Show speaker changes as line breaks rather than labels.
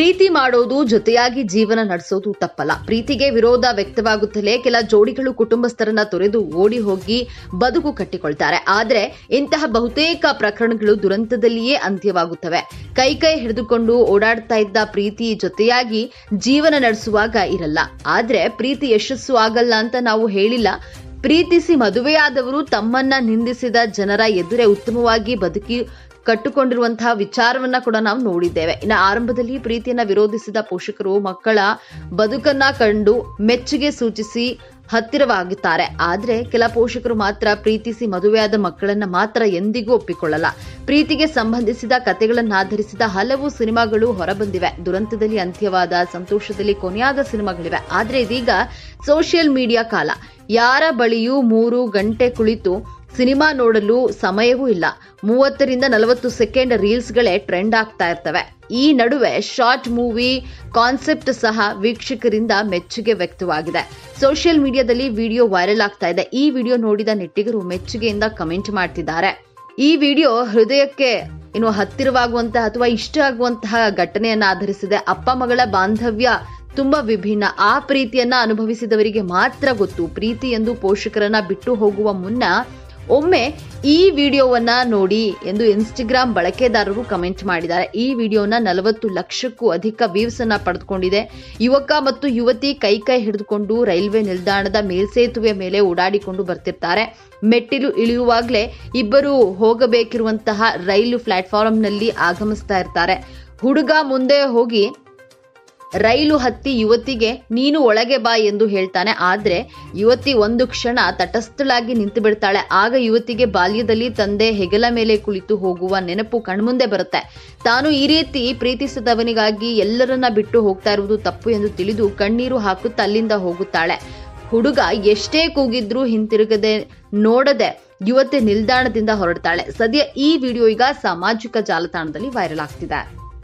ಪ್ರೀತಿ ಮಾಡೋದು ಜೊತೆಯಾಗಿ ಜೀವನ ನಡೆಸೋದು ತಪ್ಪಲ್ಲ. ಪ್ರೀತಿಗೆ ವಿರೋಧ ವ್ಯಕ್ತವಾಗುತ್ತಲೇ ಕೆಲ ಜೋಡಿಗಳು ಕುಟುಂಬಸ್ಥರನ್ನ ತೊರೆದು ಓಡಿ ಹೋಗಿ ಬದುಕು ಕಟ್ಟಿಕೊಳ್ತಾರೆ. ಆದ್ರೆ ಇಂತಹ ಬಹುತೇಕ ಪ್ರಕರಣಗಳು ದುರಂತದಲ್ಲಿಯೇ ಅಂತ್ಯವಾಗುತ್ತವೆ. ಕೈ ಹಿಡಿದುಕೊಂಡು ಓಡಾಡ್ತಾ ಇದ್ದ ಪ್ರೀತಿ ಜೊತೆಯಾಗಿ ಜೀವನ ನಡೆಸುವಾಗ ಇರಲ್ಲ. ಆದ್ರೆ ಪ್ರೀತಿ ಯಶಸ್ಸು ಆಗಲ್ಲ ಅಂತ ನಾವು ಹೇಳಿಲ್ಲ. ಪ್ರೀತಿಸಿ ಮದುವೆಯಾದವರು ತಮ್ಮನ್ನ ನಿಂದಿಸಿದ ಜನರ ಎದುರೇ ಉತ್ತಮವಾಗಿ ಬದುಕಿ ಕಟ್ಟಿಕೊಂಡಿರುವಂತಹ ವಿಚಾರವನ್ನ ಕೂಡ ನಾವು ನೋಡಿದ್ದೇವೆ. ಇನ್ನು ಆರಂಭದಲ್ಲಿ ಪ್ರೀತಿಯನ್ನ ವಿರೋಧಿಸಿದ ಪೋಷಕರು ಮಕ್ಕಳ ಬದುಕನ್ನ ಕಂಡು ಮೆಚ್ಚುಗೆ ಸೂಚಿಸಿ ಹತ್ತಿರವಾಗುತ್ತಾರೆ. ಆದ್ರೆ ಕೆಲ ಪೋಷಕರು ಮಾತ್ರ ಪ್ರೀತಿಸಿ ಮದುವೆಯಾದ ಮಕ್ಕಳನ್ನ ಮಾತ್ರ ಎಂದಿಗೂ ಒಪ್ಪಿಕೊಳ್ಳಲ್ಲ. ಪ್ರೀತಿಗೆ ಸಂಬಂಧಿಸಿದ ಕಥೆಗಳನ್ನಾಧರಿಸಿದ ಹಲವು ಸಿನಿಮಾಗಳು ಹೊರಬಂದಿವೆ. ದುರಂತದಲ್ಲಿ ಅಂತ್ಯವಾದ, ಸಂತೋಷದಲ್ಲಿ ಕೊನೆಯಾದ ಸಿನಿಮಾಗಳಿವೆ. ಆದ್ರೆ ಇದೀಗ ಸೋಷಿಯಲ್ ಮೀಡಿಯಾ ಕಾಲ. ಯಾರ ಬಳಿಯೂ 3 ಗಂಟೆ ಕುಳಿತು ಸಿನಿಮಾ ನೋಡಲು ಸಮಯವೂ ಇಲ್ಲ. 30 ರಿಂದ 40 ಸೆಕೆಂಡ್ ರೀಲ್ಸ್ಗಳೇ ಟ್ರೆಂಡ್ ಆಗ್ತಾ ಇರ್ತವೆ. ಈ ನಡುವೆ ಶಾರ್ಟ್ ಮೂವಿ ಕಾನ್ಸೆಪ್ಟ್ ಸಹ ವೀಕ್ಷಕರಿಂದ ಮೆಚ್ಚುಗೆ ವ್ಯಕ್ತವಾಗಿದೆ. ಸೋಷಿಯಲ್ ಮೀಡಿಯಾದಲ್ಲಿ ವಿಡಿಯೋ ವೈರಲ್ ಆಗ್ತಾ ಇದೆ. ಈ ವಿಡಿಯೋ ನೋಡಿದ ನೆಟ್ಟಿಗರು ಮೆಚ್ಚುಗೆಯಿಂದ ಕಮೆಂಟ್ ಮಾಡ್ತಿದ್ದಾರೆ. ಈ ವಿಡಿಯೋ ಹೃದಯಕ್ಕೆ ಹತ್ತಿರವಾಗುವಂತಹ ಅಥವಾ ಇಷ್ಟ ಆಗುವಂತಹ ಘಟನೆಯನ್ನ ಆಧರಿಸಿದೆ. ಅಪ್ಪ ಮಗಳ ಬಾಂಧವ್ಯ ತುಂಬಾ ವಿಭಿನ್ನ. ಆ ಪ್ರೀತಿಯನ್ನ ಅನುಭವಿಸಿದವರಿಗೆ ಮಾತ್ರ ಗೊತ್ತು. ಪ್ರೀತಿ ಎಂದು ಪೋಷಕರನ್ನ ಬಿಟ್ಟು ಹೋಗುವ ಮುನ್ನ ಒಮ್ಮೆ ಈ ವಿಡಿಯೋವನ್ನ ನೋಡಿ ಎಂದು ಇನ್ಸ್ಟಾಗ್ರಾಮ್ ಬಳಕೆದಾರರು ಕಮೆಂಟ್ ಮಾಡಿದ್ದಾರೆ. ಈ ವಿಡಿಯೋನ 40 ಲಕ್ಷಕ್ಕೂ ಅಧಿಕ ವ್ಯೂಸ್ ಅನ್ನ ಪಡೆದುಕೊಂಡಿದೆ. ಯುವಕ ಮತ್ತು ಯುವತಿ ಕೈ ಹಿಡಿದುಕೊಂಡು ರೈಲ್ವೆ ನಿಲ್ದಾಣದ ಮೇಲ್ಸೇತುವೆ ಮೇಲೆ ಓಡಾಡಿಕೊಂಡು ಬರ್ತಿರ್ತಾರೆ. ಮೆಟ್ಟಿಲು ಇಳಿಯುವಾಗಲೇ ಇಬ್ಬರು ಹೋಗಬೇಕಿರುವಂತಹ ರೈಲು ಪ್ಲಾಟ್ಫಾರ್ಮ್ನಲ್ಲಿ ಆಗಮಿಸ್ತಾ ಇರ್ತಾರೆ. ಹುಡುಗ ಮುಂದೆ ಹೋಗಿ ರೈಲು ಹತ್ತಿ ಯುವತಿಗೆ ನೀನು ಒಳಗೆ ಬಾ ಎಂದು ಹೇಳ್ತಾನೆ. ಆದ್ರೆ ಯುವತಿ ಒಂದು ಕ್ಷಣ ತಟಸ್ಥಳಾಗಿ ನಿಂತು ಬಿಡ್ತಾಳೆ. ಆಗ ಯುವತಿಗೆ ಬಾಲ್ಯದಲ್ಲಿ ತಂದೆ ಹೆಗಲ ಮೇಲೆ ಕುಳಿತು ಹೋಗುವ ನೆನಪು ಕಣ್ಮುಂದೆ ಬರುತ್ತೆ. ತಾನು ಈ ರೀತಿ ಪ್ರೀತಿಸಿದವನಿಗಾಗಿ ಎಲ್ಲರನ್ನ ಬಿಟ್ಟು ಹೋಗ್ತಾ ಇರುವುದು ತಪ್ಪು ಎಂದು ತಿಳಿದು ಕಣ್ಣೀರು ಹಾಕುತ್ತಾ ಅಲ್ಲಿಂದ ಹೋಗುತ್ತಾಳೆ. ಹುಡುಗ ಎಷ್ಟೇ ಕೂಗಿದ್ರೂ ಹಿಂತಿರುಗದೆ ನೋಡದೆ ಯುವತಿ ನಿಲ್ದಾಣದಿಂದ ಹೊರಡ್ತಾಳೆ. ಸದ್ಯ ಈ ವಿಡಿಯೋ ಈಗ ಸಾಮಾಜಿಕ ಜಾಲತಾಣದಲ್ಲಿ ವೈರಲ್ ಆಗ್ತಿದೆ.